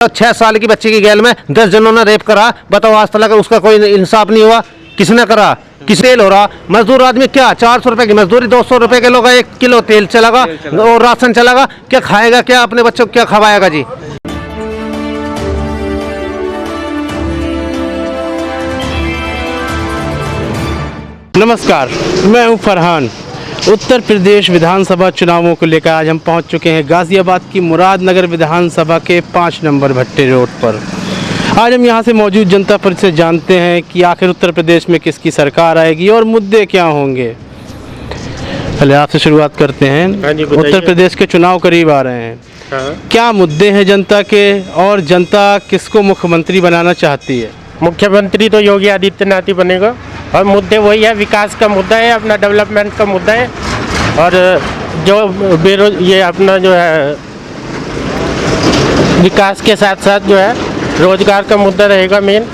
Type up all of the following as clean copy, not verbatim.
6 साल की बच्ची की गैल में 10 जनों ने रेप करा। बताओ आज तक उसका कोई इंसाफ नहीं हुआ। किसने करा? किस तेल हो रहा? मजदूर आदमी क्या 400 रुपए की मजदूरी, 200 रुपए के लोग 1 किलो तेल चलागा और राशन चलागा, क्या खाएगा? क्या अपने बच्चों को क्या खवाएगा जी? नमस्कार, मैं हूं फरहान। उत्तर प्रदेश विधानसभा चुनावों को लेकर आज हम पहुंच चुके हैं गाज़ियाबाद की मुरादनगर विधानसभा के 5 नंबर भट्टे रोड पर। आज हम यहां से मौजूद जनता परिषद जानते हैं कि आखिर उत्तर प्रदेश में किसकी सरकार आएगी और मुद्दे क्या होंगे। पहले आपसे शुरुआत करते हैं। उत्तर प्रदेश के चुनाव करीब आ रहे हैं, क्या मुद्दे हैं जनता के और जनता किसको मुख्यमंत्री बनाना चाहती है? मुख्यमंत्री तो योगी आदित्यनाथ ही बनेगा और मुद्दे वही है, विकास का मुद्दा है, अपना डेवलपमेंट का मुद्दा है और जो ये अपना जो है विकास के साथ साथ जो है रोजगार का मुद्दा रहेगा मेन।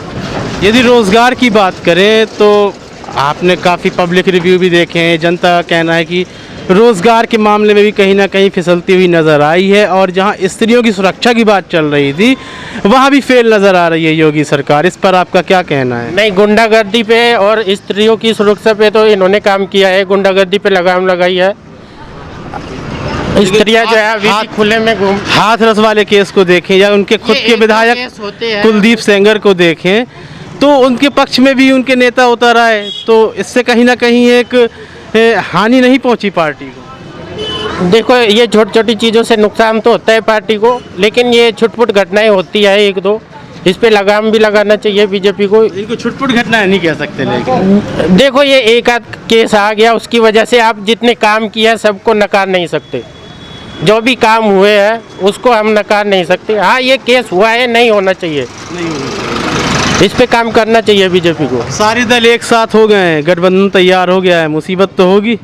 यदि रोज़गार की बात करें तो आपने काफ़ी पब्लिक रिव्यू भी देखे हैं। जनता का कहना है कि रोज़गार के मामले में भी कहीं ना कहीं फिसलती हुई नज़र आई है और जहां स्त्रियों की सुरक्षा की बात चल रही थी वहां भी फेल नज़र आ रही है योगी सरकार। इस पर आपका क्या कहना है? नहीं, गुंडागर्दी पे और स्त्रियों की सुरक्षा पे तो इन्होंने काम किया है, गुंडागर्दी पे लगाम लगाई है। स्त्रियां जो है अभी भी खुले में घूम। हाथरस वाले केस को देखें या उनके खुद के विधायक कुलदीप सेंगर को देखें तो उनके पक्ष में भी उनके नेता उतर आए, तो इससे कहीं ना कहीं एक हानि नहीं पहुंची पार्टी को। देखो, ये छोटी छोटी चीज़ों से नुकसान तो होता है पार्टी को, लेकिन ये छुटपुट घटनाएं होती है एक दो, इस पे लगाम भी लगाना चाहिए बीजेपी को। इनको छुटपुट घटनाएं नहीं कह सकते, लेकिन देखो ये एक आध केस आ गया उसकी वजह से आप जितने काम किया है सबको नकार नहीं सकते। जो भी काम हुए हैं उसको हम नकार नहीं सकते। हाँ, ये केस हुआ है, नहीं होना चाहिए, इस पे काम करना चाहिए बीजेपी को। सारे दल एक साथ हो गए हैं, गठबंधन तैयार हो गया है, मुसीबत तो होगी?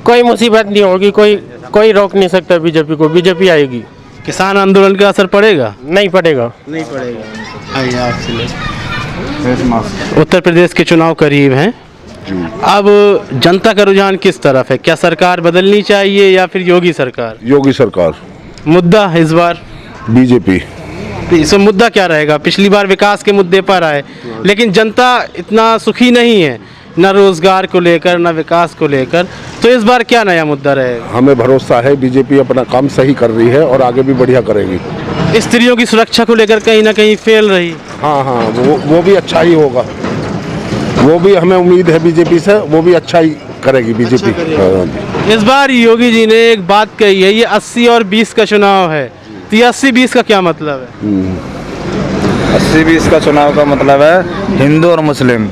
कोई मुसीबत नहीं होगी, कोई रोक नहीं सकता बीजेपी को। बीजेपी आएगी। किसान आंदोलन का असर पड़ेगा? नहीं पड़ेगा। नहीं पड़ेगा। आइए आपसे। उत्तर प्रदेश के चुनाव करीब हैं, अब जनता का रुझान किस तरफ है? क्या सरकार बदलनी चाहिए या फिर योगी सरकार? योगी सरकार। मुद्दा इस बार बीजेपी। इसमें मुद्दा क्या रहेगा? पिछली बार विकास के मुद्दे पर आए, लेकिन जनता इतना सुखी नहीं है, न रोजगार को लेकर न विकास को लेकर, तो इस बार क्या नया मुद्दा रहेगा? हमें भरोसा है बीजेपी अपना काम सही कर रही है और आगे भी बढ़िया करेगी। स्त्रियों की सुरक्षा को लेकर कहीं ना कहीं फेल रही। हाँ, वो भी अच्छा ही होगा, वो भी हमें उम्मीद है बीजेपी से, वो भी अच्छा ही करेगी बीजेपी। अच्छा, इस बार योगी जी ने एक बात कही है, ये 80 और 20 का चुनाव है, तो 80-20 का क्या मतलब है? 80-20 का चुनाव का मतलब है हिंदू और मुस्लिम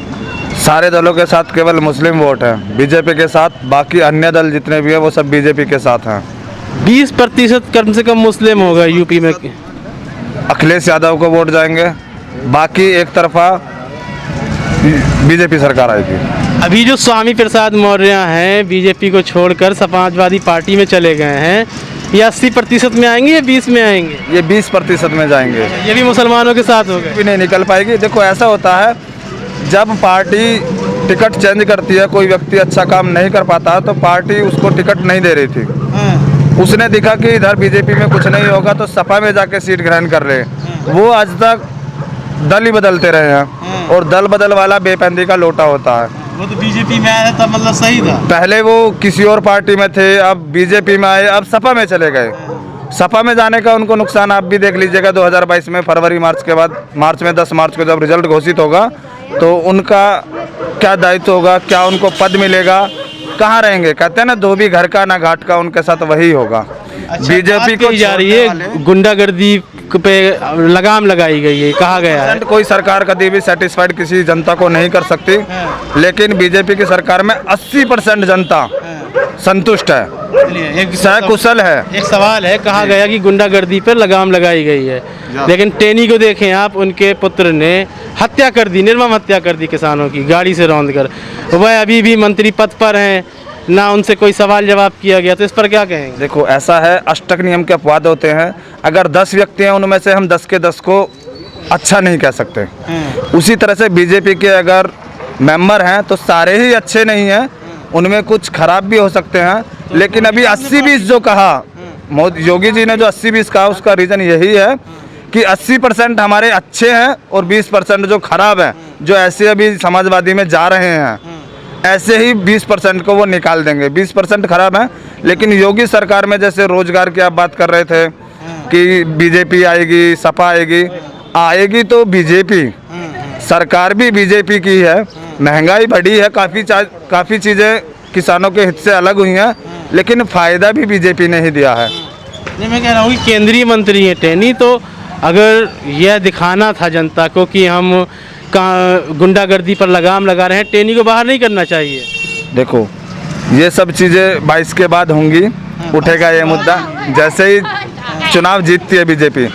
सारे दलों के साथ केवल मुस्लिम वोट है, बीजेपी के साथ बाकी अन्य दल जितने भी है वो सब बीजेपी के साथ हैं। 20% कम से कम मुस्लिम होगा यूपी में। अखिलेश यादव को वोट जाएंगे, बाकी एक तरफा बीजेपी सरकार आएगी। अभी जो स्वामी प्रसाद मौर्य हैं बीजेपी को छोड़कर समाजवादी पार्टी में चले गए हैं, ये 80% में आएंगे या 20 में आएंगे? ये 20% में जाएंगे। ये भी मुसलमानों के साथ हो गए। भी नहीं निकल पाएगी। देखो ऐसा होता है, जब पार्टी टिकट चेंज करती है, कोई व्यक्ति अच्छा काम नहीं कर पाता तो पार्टी उसको टिकट नहीं दे रही थी। उसने देखा कि इधर बीजेपी में कुछ नहीं होगा तो सपा में जाके सीट ग्रहण कर रहे। वो आज तक दल ही बदलते रहे हैं और दल बदल वाला बेपंदी का लोटा होता है। वो तो बीजेपी में आया था, मतलब सही था। पहले वो किसी और पार्टी में थे, अब बीजेपी में आए, अब सपा में चले गए। सपा में जाने का उनको नुकसान आप भी देख लीजिएगा। 2022 में फरवरी मार्च के बाद, मार्च में 10 मार्च को जब रिजल्ट घोषित होगा तो उनका क्या दायित्व होगा, क्या उनको पद मिलेगा, कहाँ रहेंगे? कहते हैं ना, धोबी घर का ना घाट का, उनके साथ वही होगा। बीजेपी को जा रही है गुंडागर्दी पे लगाम लगाई गई है, कहा गया है। कोई सरकार कभी भी सेटिस्फाइड किसी जनता को नहीं कर सकती, लेकिन बीजेपी की सरकार में 80% जनता संतुष्ट है, सकुशल है। एक सवाल है, कहा गया कि गुंडागर्दी पर लगाम लगाई गई है, लेकिन टेनी को देखें आप, उनके पुत्र ने हत्या कर दी, निर्मम हत्या कर दी किसानों की गाड़ी से रौंद कर। वह अभी भी मंत्री पद पर हैं, ना उनसे कोई सवाल जवाब किया गया, तो इस पर क्या कहेंगे? देखो ऐसा है, अष्टक नियम के अपवाद होते हैं। अगर 10 व्यक्ति हैं उनमें से हम 10 के 10 को अच्छा नहीं कह सकते। उसी तरह से बीजेपी के अगर मेंबर हैं तो सारे ही अच्छे नहीं हैं, उनमें कुछ खराब भी हो सकते हैं। लेकिन अभी 80-20 जो कहा योगी जी ने, जो 80-20 कहा, उसका रीज़न यही है कि 80% हमारे अच्छे हैं और 20% जो खराब हैं, जो ऐसे अभी समाजवादी में जा रहे हैं, ऐसे ही 20% को वो निकाल देंगे। 20% खराब हैं। लेकिन योगी सरकार में जैसे रोजगार की आप बात कर रहे थे कि बीजेपी आएगी, सपा आएगी तो बीजेपी सरकार भी बीजेपी की है। महंगाई बढ़ी है, काफ़ी चीज़ें किसानों के हित से अलग हुई हैं, लेकिन फ़ायदा भी बीजेपी ने ही दिया है। नहीं, मैं कह रहा हूँ कि केंद्रीय मंत्री हैं टेनी, तो अगर यह दिखाना था जनता को कि हम गुंडागर्दी पर लगाम लगा रहे हैं, टेनी को बाहर नहीं करना चाहिए। देखो, ये सब चीज़ें 22 के बाद होंगी, उठेगा ये मुद्दा। जैसे ही चुनाव जीतती है बीजेपी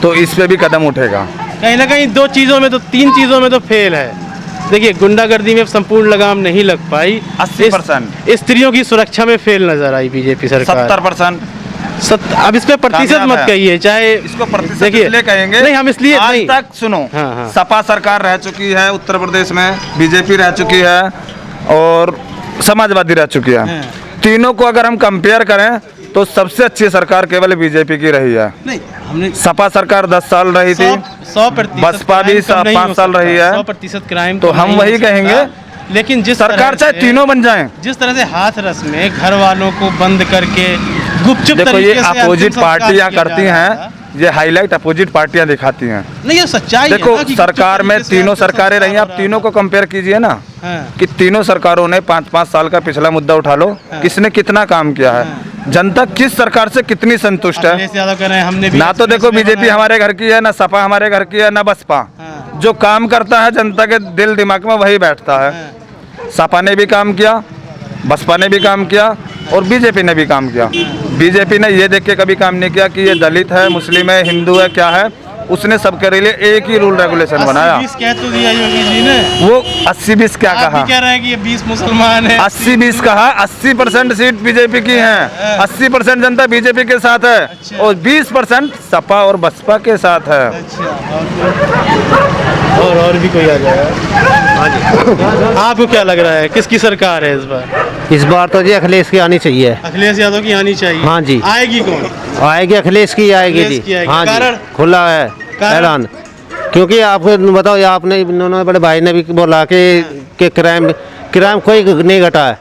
तो इस पे भी कदम उठेगा। कहीं ना कहीं 2 चीज़ों में तो 3 चीज़ों में तो फेल है। देखिए, गुंडागर्दी में संपूर्ण लगाम नहीं लग पाई। 80% स्त्रियों की सुरक्षा में फेल नजर आई बीजेपी सरकार। 70%। अब इस पे प्रतिशत कामयाब मत है। कहिए, चाहे इसको प्रतिशत देखिए, इसलिए कहेंगे, नहीं हम इसलिए आज नहीं तक सुनो, हाँ। सपा सरकार रह चुकी है उत्तर प्रदेश में, बीजेपी रह चुकी है और समाजवादी रह चुकी है। तीनों को अगर हम कंपेयर करें तो सबसे अच्छी सरकार केवल बीजेपी की रही है। नहीं, हमने सपा सरकार 10 साल रही थी, 100% बसपा भी 5 साल रही है, 100% क्राइम तो हम वही कहेंगे। लेकिन जिस सरकार चाहे तीनों बन जाएं। जिस तरह से हाथ रस में घर वालों को बंद करके गुपचुप देखो, ये तरीके से अपोजिट अंतिम संस्कार पार्टियां किया जा करती रहा हैं, था। ये हाईलाइट अपोजिट पार्टियां दिखाती हैं। नहीं, ये सच्चाई है देखो, ना कि सरकार में गुपचुप तरीके से तीनों अंतिम सरकारें संस्कार रही, हो आप रहा तीनों को कंपेयर कीजिए ना है। कि तीनों सरकारों ने 5-5 साल का पिछला मुद्दा उठा लो, किसने कितना काम किया है, जनता किस सरकार से कितनी संतुष्ट है। अखिलेश यादव कह रहे हैं हमने भी ना तो देखो एक्सप्रेस वे बीजेपी बनाया। हमारे घर की है, ना सपा हमारे घर की है, ना बसपा। जो काम करता है जनता के दिल दिमाग में वही बैठता है। सपा ने भी काम किया, बसपा ने भी काम किया और बीजेपी ने भी काम किया। बीजेपी ने ये देख के कभी काम नहीं किया कि ये दलित है, मुस्लिम है, हिंदू है, क्या है। उसने सबके लिए एक ही रूल रेगुलेशन बनाया। 80-20 कह तो दिया योगी जी ने। वो 80-20 क्या आप कहा? भी कह रहे हैं कि ये 20 मुसलमान है, 80-20 कहा। 80% सीट बीजेपी की हैं, 80% जनता बीजेपी के साथ है और 20% सपा और बसपा के साथ है। और भी कोई आ जाएगा। आपको क्या लग रहा है, किसकी सरकार है इस बार? इस बार तो जी अखिलेश की आनी चाहिए। अखिलेश यादव की आनी चाहिए। हाँ जी। आएगी कौन? आएगी अखिलेश की आएगी अखिलेश की जी। आएगी। हाँ कारण? जी, खुला है कारण? ऐलान। क्योंकि आपको बताओ, ये आपने इन्होंने बड़े भाई ने भी बोला कि क्राइम कोई नहीं घटा है।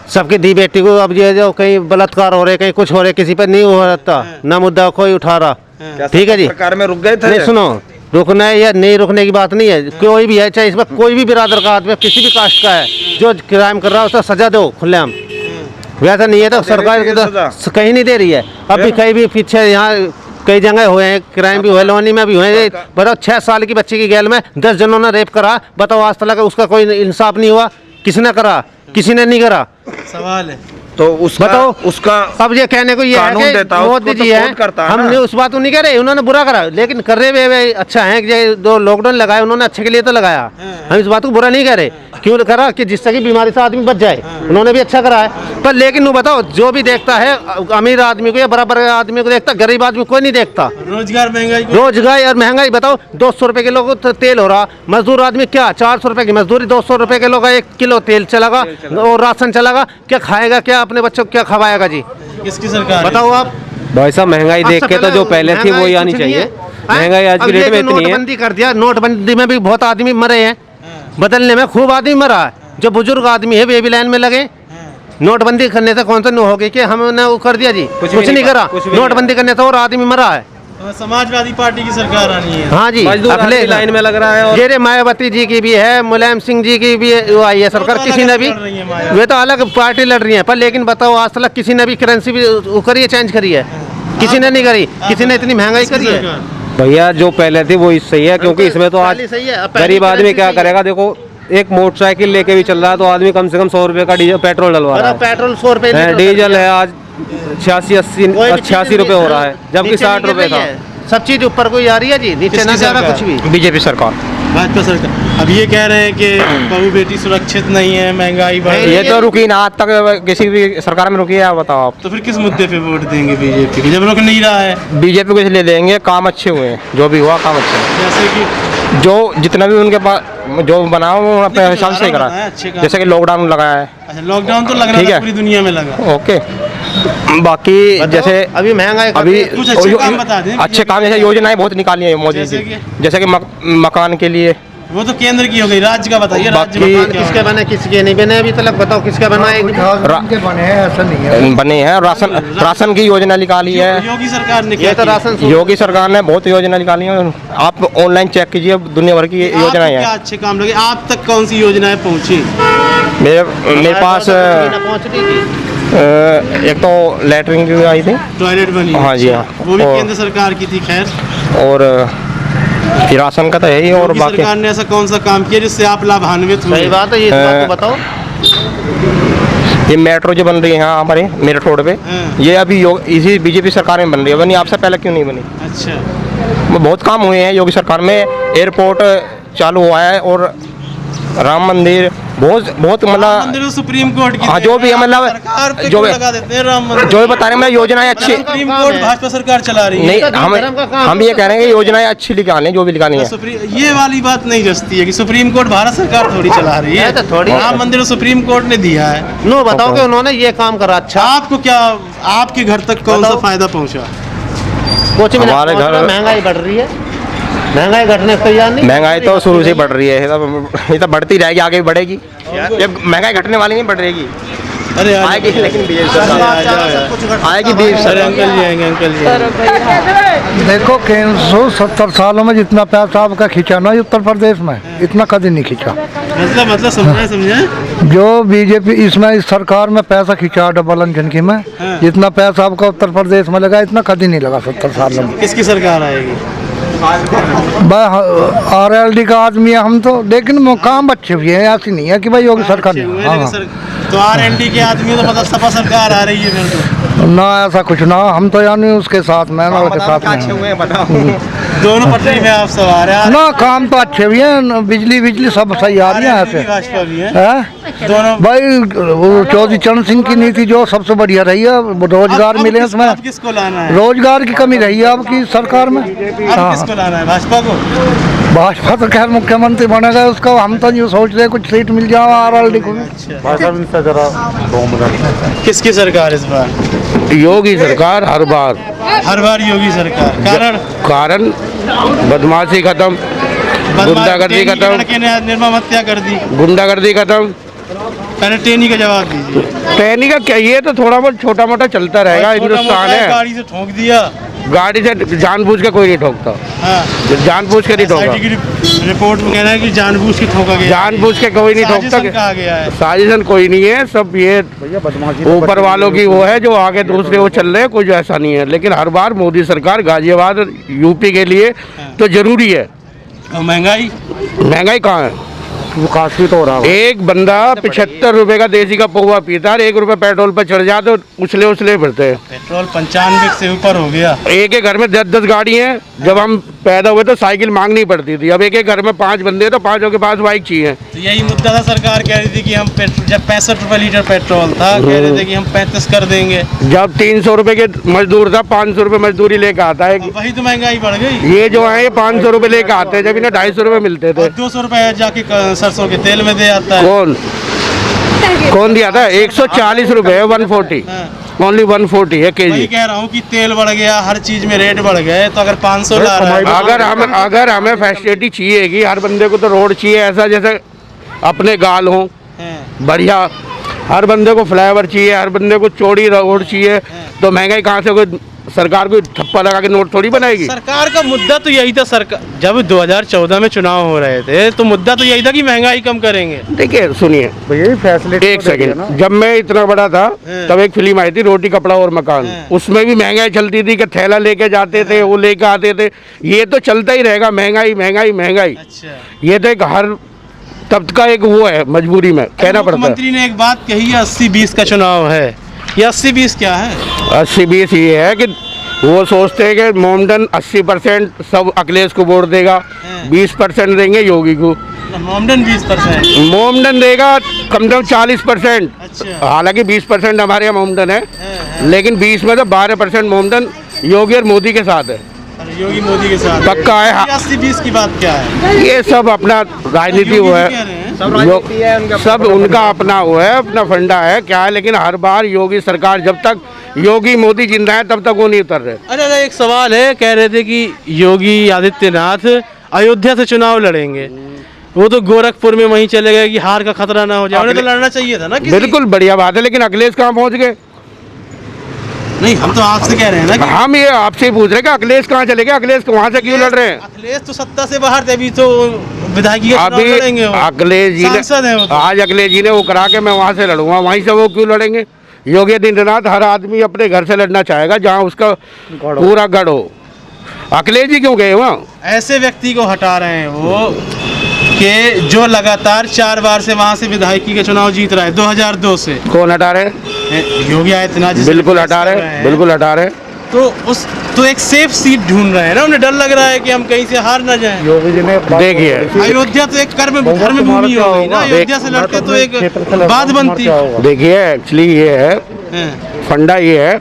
सबकी दी बेटी को अब ये जो कहीं बलात्कार हो रहे, कहीं कुछ हो रहे, किसी पर नहीं हो रहा, ना मुद्दा कोई उठा रहा। ठीक है जी। सरकार में रुक गए थे। नहीं, सुनो, रुकना है या नहीं रुकने की बात नहीं है। कोई भी है, चाहे इसमें कोई भी बिरादर का आदमी, किसी भी कास्ट का है, जो क्राइम कर रहा है उसको सजा दो खुलेआम। वैसा नहीं है तो सरकार की तो कहीं नहीं दे रही है। अभी कहीं भी पीछे यहाँ कई जगह हुए हैं क्राइम भी हुए, लोनी में भी हुए हैं। बताओ, 6 साल की बच्ची की गैल में 10 जनों ने रेप करा। बताओ, आज तक उसका कोई इंसाफ नहीं हुआ। किसने करा, किसी ने नहीं करा। सवाल है तो उसका बताओ, उसका अब ये कहने को ये है कानून कि देता है, मोदी उसको जी तो है, कोर्ट करता है हम ना। उस बात को नहीं कह रहे, उन्होंने बुरा करा, लेकिन कर रहे वे अच्छा है कि जो लॉकडाउन लगाया उन्होंने अच्छे के लिए तो लगाया। हम इस बात को बुरा नहीं कह रहे, क्यों करा कि जिससे कि बीमारी से आदमी बच जाए, उन्होंने भी अच्छा करा है। पर लेकिन वो बताओ, जो भी देखता है अमीर आदमी को या बराबर आदमी को देखता, गरीब आदमी कोई नहीं देखता। रोजगार महंगाई रोजगार और महंगाई बताओ, 200 रुपए किलो को तेल हो रहा, मजदूर आदमी क्या 400 रुपए की मजदूरी, 200 रुपए किलो का 1 किलो तेल चलेगा और राशन चलेगा, क्या खाएगा, क्या अपने बच्चों को क्या खवाएगा जी? किसकी सरकार बताओ आप। भाई साहब, महंगाई देख के तो जो पहले थी वही आनी चाहिए। महंगाई आज की डेट में इतनी है। नोटबंदी कर दिया, नोटबंदी में भी बहुत आदमी मरे हैं, बदलने में खूब आदमी मरा है। जो बुजुर्ग आदमी है वे भी लाइन में लगे। नोटबंदी करने से कौन सा नो हो गई कि हमने वो कर दिया जी, कुछ नहीं करा। नोटबंदी करने से और आदमी मरा है। समाजवादी पार्टी की सरकार आनी है। हाँ जी, अखिलेश लाइन में लग रहा है। और ये मायावती जी की भी है, मुलायम सिंह जी की भी वो आई है सरकार, किसी ने भी, वे तो अलग पार्टी लड़ रही है। पर लेकिन बताओ, आज तक किसी ने भी करेंसी भी वो करी है, चेंज करी है? किसी ने नहीं करी। किसी ने इतनी महंगाई करी है? भैया जो पहले थी वो सही है, क्योंकि इसमें तो आज सही है। अब पहली गरीब आदमी करेंसी क्या सही है। करेगा। देखो, एक मोटरसाइकिल लेके भी चल रहा है तो आदमी कम से कम 100 रुपए का डीजल पेट्रोल डलवा रहा है। पेट्रोल 100 रुपए डीजल है आज 86 रुपए हो रहा है, जबकि 60 रुपए था। सब चीज ऊपर को आ रही है जी, नीचे ना जा रहा कुछ भी। बीजेपी सरकार, भाजपा सरकार। अब ये कह रहे हैं कि बहू बेटी सुरक्षित नहीं है, महंगाई बढ़ रही ये है। तो रुकी ना, आज तक किसी भी सरकार में रुकी है? आप बताओ। आप तो फिर किस मुद्दे पे वोट देंगे बीजेपी को, जब रुक नहीं रहा है? बीजेपी को इसलिए देंगे, काम अच्छे हुए हैं, जो भी हुआ काम अच्छा है। जैसे कि जो जितना भी उनके पास जो बना वो अपने हिसाब से ही करा, अच्छे काम। जैसे कि लॉकडाउन लगाया है। अच्छा, लॉकडाउन तो लग रहा ठीक था, है। पूरी दुनिया में लगा। ओके। बाकी जैसे अभी महंगाई अभी कुछ अच्छे काम बता दें। अच्छे काम जैसे योजनाएं बहुत निकाली हैं मोदी जैसे जी, जैसे कि मकान के लिए। वो तो केंद्र की हो गई, राज्य का बताइए। राज्य बाकी में क्या किसके बने किसके नहीं बने अभी तक बताओ, किसका बना है? बने हैं राशन की योजना निकाली है योगी सरकार ने ये क्या तो किया? राशन योगी सरकार ने, बहुत योजना निकाली है। आप ऑनलाइन चेक कीजिए, दुनिया भर की आपको योजनाएं क्या हैं। अच्छे काम लगे? आप तक कौन सी योजनाएं पहुंची? मेरे पास पहुंच रही थी। एक तो लेटरिन की आई थी, टॉयलेट बनी? हाँ जी, हाँ। वो भी और- केंद्र सरकार की थी। खैर, और फिर राशन का तो है ही, और योगी बाकी सरकार ने ऐसा कौन सा काम किया जिससे आप लाभान्वित हुए? सही बात है, ये इस बात को बताओ। ये मेट्रो जो बन रही है यहाँ हमारे मेरठ रोड पे, हाँ। ये अभी इसी बीजेपी सरकार में बन रही है, बनी आपसे पहले क्यों नहीं बनी? अच्छा, बहुत काम हुए हैं योगी सरकार में। एयरपोर्ट चालू हुआ है, और राम मंदिर बहुत राम मतलब, मंदिर तो सुप्रीम कोर्ट की हाँ, देन जो भी है। मतलब- सरकार पे जो क्यों भी- लगा देते हैं राम मंदिर? जो भी बता रहे हैं, मैं योजनाएं अच्छी सुप्रीम कोर्ट भाजपा सरकार चला रही है। नहीं, तो धर्म का काम हम ये कह रहे हैं कि योजनाएं अच्छी निकालें, जो भी निकालनी है। ये वाली बात नहीं जचती है कि सुप्रीम कोर्ट भारत सरकार थोड़ी चला रही है। है तो थोड़ी। राम मंदिर तो सुप्रीम कोर्ट ने दिया है। नो बताओ कि उन्होंने ये काम करा अच्छा। आपको क्या, आपके घर तक कौन सा बताओ। फायदा पहुंचा? कुछ भी हमारे नहीं, घर- महंगाई बढ़ रही है, महंगाई घटने को तैयार नहीं। महंगाई तो शुरू से ही बढ़ रही है, ये तो बढ़ती रहेगी, आगे भी बढ़ेगी। ये महंगाई घटने वाली नहीं, बढ़ेगी। अरे आएगी, लेकिन बीजेपी सरकार आएगी, बीजेपी अरे सरकार। अंकल जी आएंगे, अंकल जी। देखो 170 सालों में जितना पैसा आपका खींचा ना उत्तर प्रदेश में, इतना कभी नहीं खींचा। मतलब समझे जो बीजेपी इसमें इस सरकार में पैसा खींचा डबल इंजन की में, जितना पैसा आपका उत्तर प्रदेश में लगा इतना कभी नहीं लगा 70 सालों में। किसकी सरकार आएगी? RLD का आदमी है हम तो, लेकिन वो काम अच्छे भी है, ऐसी नहीं है कि भाई योगी सरकार अच्छे हुए, ने। लेकिन हाँ, तो RND के आदमी तो मतलब सपा सरकार आ रही है फिर तो। ना ऐसा कुछ ना, हम तो यानी उसके साथ में ना, उसके साथ में हैं। दोनों पटरी में आप सवार हैं। ना काम तो अच्छे भी हैं, बिजली सब सही आ रही है यहाँ RND भी पे। भाजपा भी है। हैं? दोनों भाई वो चौधरी चरण सिंह की नीति जो सबसे बढ़िया रही है, रोजगार अब मिले किस- इसमें। अब किसको लाना है? रोजगार की कमी रही है आपकी सरकार में। अब हाँ, किसको लाना है? भाजपा को? भाजपा तो खैर मुख्यमंत्री बनेगा उसका, हम तो यूँ सोच रहे कुछ सीट मिल जाओ RLD को भी। किसकी सरकार इस बार? योगी सरकार हर बार। हर बार योगी सरकार। कारण बदमाशी खत्म, गुंडागर्दी खत्म, लड़के ने निर्मम हत्या कर दी। गुंडागर्दी खत्म। पहले टेनी का जवाब दीजिए। टहनी का क्या, ये तो थोड़ा बहुत छोटा मोटा चलता रहेगा, छोटा हिंदुस्तान मोटा है। गाड़ी से ठोक दिया। गाड़ी से जानबूझ के कोई नहीं ठोकता, हाँ, जानबूझ के नहीं ठोका। SIT की रिपोर्ट में कहना है कि जानबूझ के ठोका गया। जानबूझ के कोई नहीं ठोकता। साजिशन कहा गया है। साजिशन कोई नहीं है, सब ये ऊपर वालों की वो है, जो आगे दूसरे वो चल रहे हैं, कुछ ऐसा नहीं है। लेकिन हर बार मोदी सरकार गाजियाबाद यूपी के लिए तो जरूरी है। और महंगाई महंगाई कहाँ है? काफी तो हो रहा है। एक बंदा 75 रुपए का देसी का पौवा पीता है, 1 रुपए पेट्रोल पर चढ़ जाए तो उछले फिरते हैं। पेट्रोल 95 से ऊपर हो गया। एक एक घर में 10-10 गाड़ी हैं। जब हम पैदा हुए तो साइकिल मांगनी पड़ती थी, अब एक एक घर में 5 बंदे हैं तो 5 के पास बाइक चाहिए। तो यही मुद्दा था, सरकार कह रही थी कि हम जब 65 रुपए लीटर पेट्रोल था, कह रहे थे कि हम 35 कर देंगे। जब 300 रुपए के मजदूर था, 500 रुपए मजदूरी लेकर आता है। अब वही तो महंगाई बढ़ गई। ये जो है ये 500 रुपए लेकर आते हैं, जब इन्हें 250 रुपए मिलते थे। और 200 रुपए जाके सरसों के तेल में दे आता है। कौन दिया था? 140 रुपए 140, ओनली 140 है वही केजी। कह रहा हूँ कि तेल बढ़ गया, हर चीज में रेट बढ़ गए, तो अगर 500 ला रहा है अगर हमें फैसिलिटी चाहिए कि हर बंदे को तो रोड चाहिए, ऐसा जैसे अपने गाल हो बढ़िया, हर बंदे को फ्लाईओवर चाहिए, हर बंदे को चौड़ी रोड चाहिए, तो महंगाई कहाँ से? कोई सरकार को ठप्पा लगा के नोट थोड़ी बनाएगी। सरकार का मुद्दा तो यही था। सरकार जब 2014 में चुनाव हो रहे थे तो मुद्दा तो यही था कि महंगाई कम करेंगे। देखिए सुनिए, एक सेकंड, जब मैं इतना बड़ा था तब एक फिल्म आई थी रोटी कपड़ा और मकान, उसमें भी महंगाई चलती थी कि थैला लेके जाते थे, वो लेके आते थे। ये तो चलता ही रहेगा, महंगाई महंगाई महंगाई। अच्छा, ये तो एक हर तबका एक वो है, मजबूरी में कहना पड़ता है। मुख्यमंत्री ने एक बात कही है, 80-20 का चुनाव है। ये 80-20 क्या है? 80-20 ये है कि वो सोचते हैं कि मोमडन 80% सब अखिलेश को वोट देगा, 20% देंगे योगी को। मोमडन 20%। मोमडन देगा कम से कम 40%। अच्छा। हालांकि 20% हमारे यहाँ मोमडन है, लेकिन 20 में तो 12% मोमडन योगी और मोदी के साथ है। अरे योगी मोदी के साथ पक्का है। 80-20 की बात क्या है? ये सब अपना राजनीति वो है, सब उनका अपना वो है, अपना फंडा है क्या है। लेकिन हर बार योगी सरकार जब तक योगी मोदी जिंदा है तब तक वो नहीं उतर रहे। अरे एक सवाल है, कह रहे थे कि योगी आदित्यनाथ अयोध्या से चुनाव लड़ेंगे, वो तो गोरखपुर में वहीं चले गए कि हार का खतरा ना हो जाए, उन्हें तो लड़ना चाहिए था ना बिल्कुल बढ़िया बात है, लेकिन अखिलेश कहाँ पहुंच गए? नहीं, हम तो आपसे कह रहे हैं ना कि हम ये आपसे पूछ रहे हैं कि अखिलेश कहाँ चले गए, अखिलेश वहां से क्यों लड़ रहे हैं? अखिलेश तो सत्ता से बाहर थे, अभी तो विधायकी का चुनाव अभी लड़ेंगे वो। अखिलेश जी सांसद हैं वो ने तो। आज अखिलेश जी ने वो करा के मैं वहां से लड़ूंगा, वहीं से वो क्यों लड़ेंगे? योगी आदित्यनाथ हर आदमी अपने घर से लड़ना चाहेगा जहाँ उसका पूरा गढ़ हो। अखिलेश जी क्यों गए वहाँ? ऐसे व्यक्ति को हटा रहे हैं वो कि जो लगातार 4 बार से वहां से विधायकी का चुनाव जीत रहा है 2002 से। कौन हटा रहे हैं? योगी आदित्यनाथ जी बिल्कुल हटा रहे हैं, बिल्कुल हटा रहे हैं। तो एक सेफ सीट ढूंढ रहे हैं ना, उन्हें डर लग रहा है कि हम कहीं से हार ना जाएं। देखिए अयोध्या तो एक कर्म भूमि हो गई ना, अयोध्या से लड़के तो एक बात बनती है। देखिए एक्चुअली ये है, फंडा ये है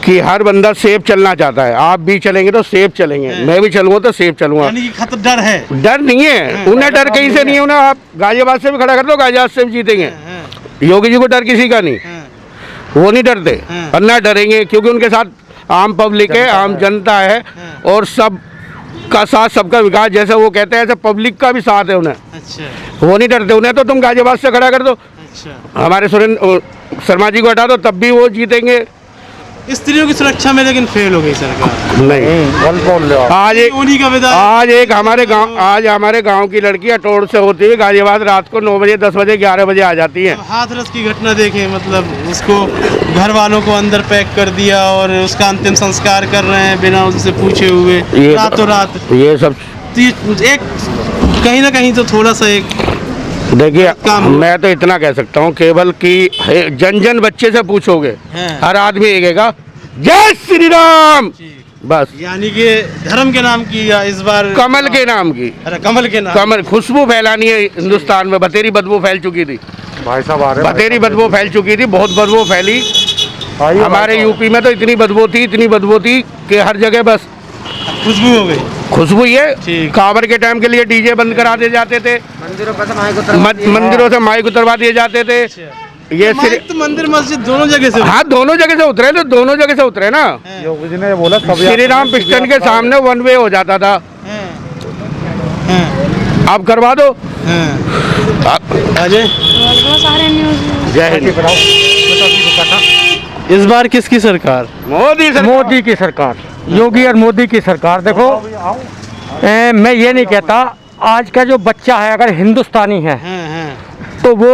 कि हर बंदा सेफ चलना चाहता है। आप भी चलेंगे तो सेफ चलेंगे, मैं भी चलूंगा तो सेफ चलूंगा। यानी कि खतरा डर है? डर नहीं है, उन्हें डर कहीं से नहीं है। उन्हें आप गाजियाबाद से भी खड़ा कर दो, गाजियाबाद से भी जीतेंगे। योगी जी को डर किसी का नहीं, वो नहीं डरते और ना डरेंगे, क्योंकि उनके साथ आम पब्लिक है, आम जनता है और सब का साथ सबका विकास, जैसे वो कहते हैं ऐसे पब्लिक का भी साथ है उन्हें। अच्छा, वो नहीं डरते। उन्हें तो तुम गाजियाबाद से खड़ा कर दो, अच्छा। हमारे सुरेंद्र शर्मा जी को हटा दो, तब भी वो जीतेंगे। स्त्रियों की सुरक्षा में लेकिन फेल हो गई सरकार। नहीं, आज एक हमारे गांव की लड़की अटोड़ से होती है गाजियाबाद, रात को 9 बजे 10 बजे 11 बजे आ जाती है। हाथरस की घटना देखें, मतलब उसको घर वालों को अंदर पैक कर दिया और उसका अंतिम संस्कार कर रहे हैं बिना उनसे पूछे हुए, रातों रात। ये सब एक कहीं ना कहीं तो थोड़ा सा एक देखिए, मैं तो इतना कह सकता हूँ केवल कि जन जन बच्चे से पूछोगे हर आदमी कहेगा जय श्री राम, बस। यानी कि धर्म के नाम की या इस बार कमल के नाम की? अरे कमल के नाम, कमल खुशबू फैलानी है हिंदुस्तान में। बतेरी बदबू फैल चुकी थी भाई साहब, बतेरी बदबू फैल चुकी थी, बहुत बदबू फैली। हमारे यूपी में तो इतनी बदबू थी कि हर जगह बस खुशबू हो गई। खुशबू ये कांवर के टाइम के लिए डीजे बंद करा दिए जाते थे, मंदिरों से माइक उतरवा दिए जाते थे। ये तो मंदिर मस्जिद दोनों जगह से, हाँ दोनों जगह से उतरे, तो दोनों जगह से उतरे ना। योगी जी ने बोला श्री राम पिस्टन के सामने 1 वे हो जाता था, आप करवा दो। जय हिंद। इस बार किसकी सरकार? मोदी की सरकार, योगी और मोदी की सरकार। देखो मैं ये नहीं कहता, आज का जो बच्चा है अगर हिंदुस्तानी है तो वो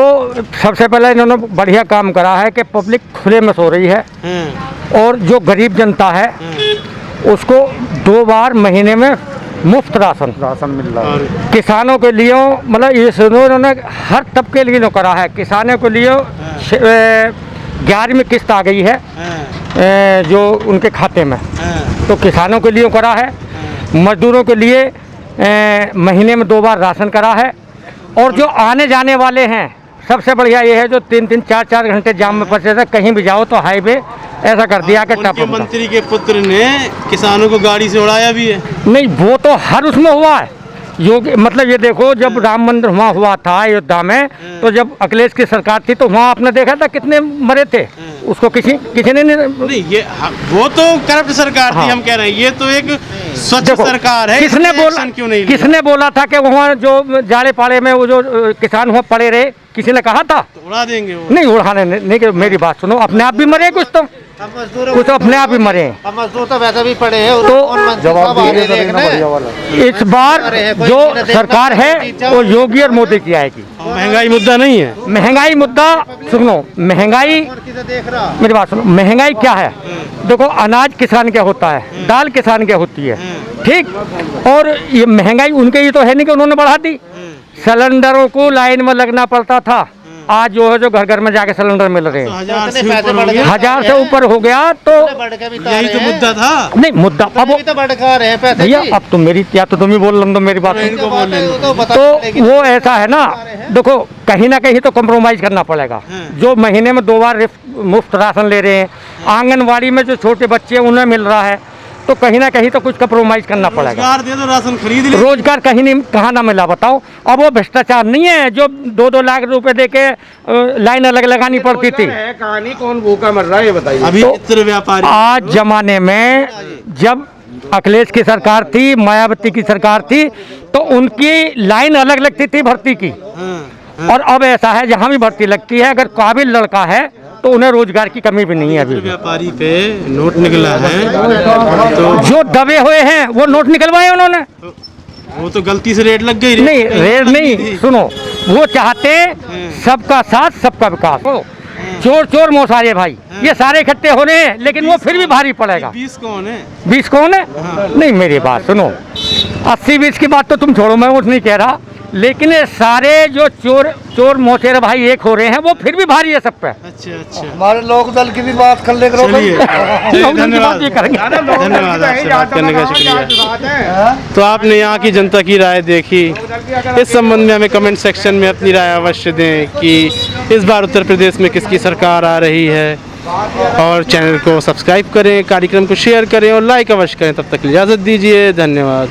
सबसे पहले इन्होंने बढ़िया काम करा है कि पब्लिक खुले में सो रही है और जो गरीब जनता है उसको 2 बार महीने में मुफ्त राशन मिल रहा है। किसानों के लिए मतलब ये इन्होंने हर तबके के लिए करा है। किसानों के लिए 11वीं किस्त आ गई है जो उनके खाते में, तो किसानों के लिए करा है। मजदूरों के लिए महीने में 2 बार राशन करा है। और जो आने जाने वाले हैं सबसे बढ़िया ये है जो 3-3, 4-4 घंटे जाम में फंसे थे, कहीं भी जाओ तो हाईवे ऐसा कर दिया कि टप। मंत्री के पुत्र ने किसानों को गाड़ी से उड़ाया भी है। नहीं, वो तो हर उसमें हुआ है। योगी मतलब ये देखो, जब राम मंदिर वहाँ हुआ था अयोध्या में, तो जब अखिलेश की सरकार थी तो वहाँ आपने देखा था कितने मरे थे, उसको किसी ने नहीं। ये वो तो करप्ट सरकार थी, हम कह रहे हैं ये तो एक स्वच्छ सरकार है। किसने बोला था कि वहाँ जो जाड़े पाड़े में वो जो किसान वहाँ पड़े रहे, किसी ने कहा था? तो उड़ा देंगे वो। नहीं उड़ाने नहीं, मेरी बात सुनो, अपने आप भी मरे कुछ तो अपने आप ही मरे। मजदूर तो वैसे भी पड़े हैं, तो जवाब इस बार जो सरकार है वो योगी और मोदी की आएगी। महंगाई मुद्दा नहीं है? महंगाई मुद्दा सुनो, महंगाई मेरी बात सुनो, महंगाई क्या है? देखो, अनाज किसान क्या होता है, दाल किसान क्या होती है, ठीक। और ये महंगाई उनके ही तो है नहीं कि उन्होंने बढ़ा दी। सिलेंडरों को लाइन में लगना पड़ता था, आज जो है जो घर घर में जाके सिलेंडर मिल रहे हैं। 1000 से ऊपर हो गया, तो यही तो मुद्दा था। नहीं मुद्दा अब भैया, अब तो मेरी या तो तुम ही बोल लो मेरी बात। तो वो ऐसा है ना, देखो कहीं ना कहीं तो कॉम्प्रोमाइज करना पड़ेगा। जो महीने में 2 बार मुफ्त राशन ले रहे हैं, आंगनवाड़ी में जो छोटे बच्चे हैं उन्हें मिल रहा है, तो कहीं ना कहीं तो कुछ कंप्रोमाइज करना पड़ेगा। रोजगार दे दो, राशन खरीद ले। रोजगार कहीं नहीं, कहाँ ना मिला बताओ। अब वो भ्रष्टाचार नहीं है जो 2-2 लाख रुपए दे के लाइन अलग लगानी पड़ती थी। कहानी कौन भूखा मर रहा है ये बताइए। अभी तो चित्र व्यापारी आज जमाने में जब अखिलेश की सरकार थी, मायावती की सरकार थी, तो उनकी लाइन अलग लगती थी भर्ती की। और अब ऐसा है जहाँ भी भर्ती लगती है, अगर काबिल लड़का है तो उन्हें रोजगार की कमी भी नहीं है। अभी व्यापारी पे नोट निकला है, तो जो दबे हुए हैं वो नोट निकलवाए उन्होंने। वो तो गलती से रेट लग गई। नहीं, रेट नहीं, सुनो, वो चाहते सबका साथ सबका विकास। चोर चोर मोसारे भाई, ये सारे इकट्ठे हो रहे हैं, लेकिन वो फिर भी भारी पड़ेगा। 20 कौन है? 20 कौन है? नहीं, मेरी बात सुनो, 80-20 की बात तो तुम छोड़ो, मैं कुछ नहीं कह रहा, लेकिन ये सारे जो चोर चोर मोचेरे भाई एक हो रहे हैं, वो फिर भी भारी है सब पे। अच्छा। हमारे लोक दल की भी बात कर ले करो। चलिए, धन्यवाद। ये करेंगे। धन्यवाद, आपसे बात करने का शुक्रिया। तो आपने यहाँ की जनता की राय देखी। इस संबंध में हमें कमेंट सेक्शन में अपनी राय अवश्य दें कि इस बार उत्तर प्रदेश में किसकी सरकार आ रही है, और चैनल को सब्सक्राइब करें, कार्यक्रम को शेयर करें और लाइक अवश्य करें। तब तक इजाज़त दीजिए, धन्यवाद।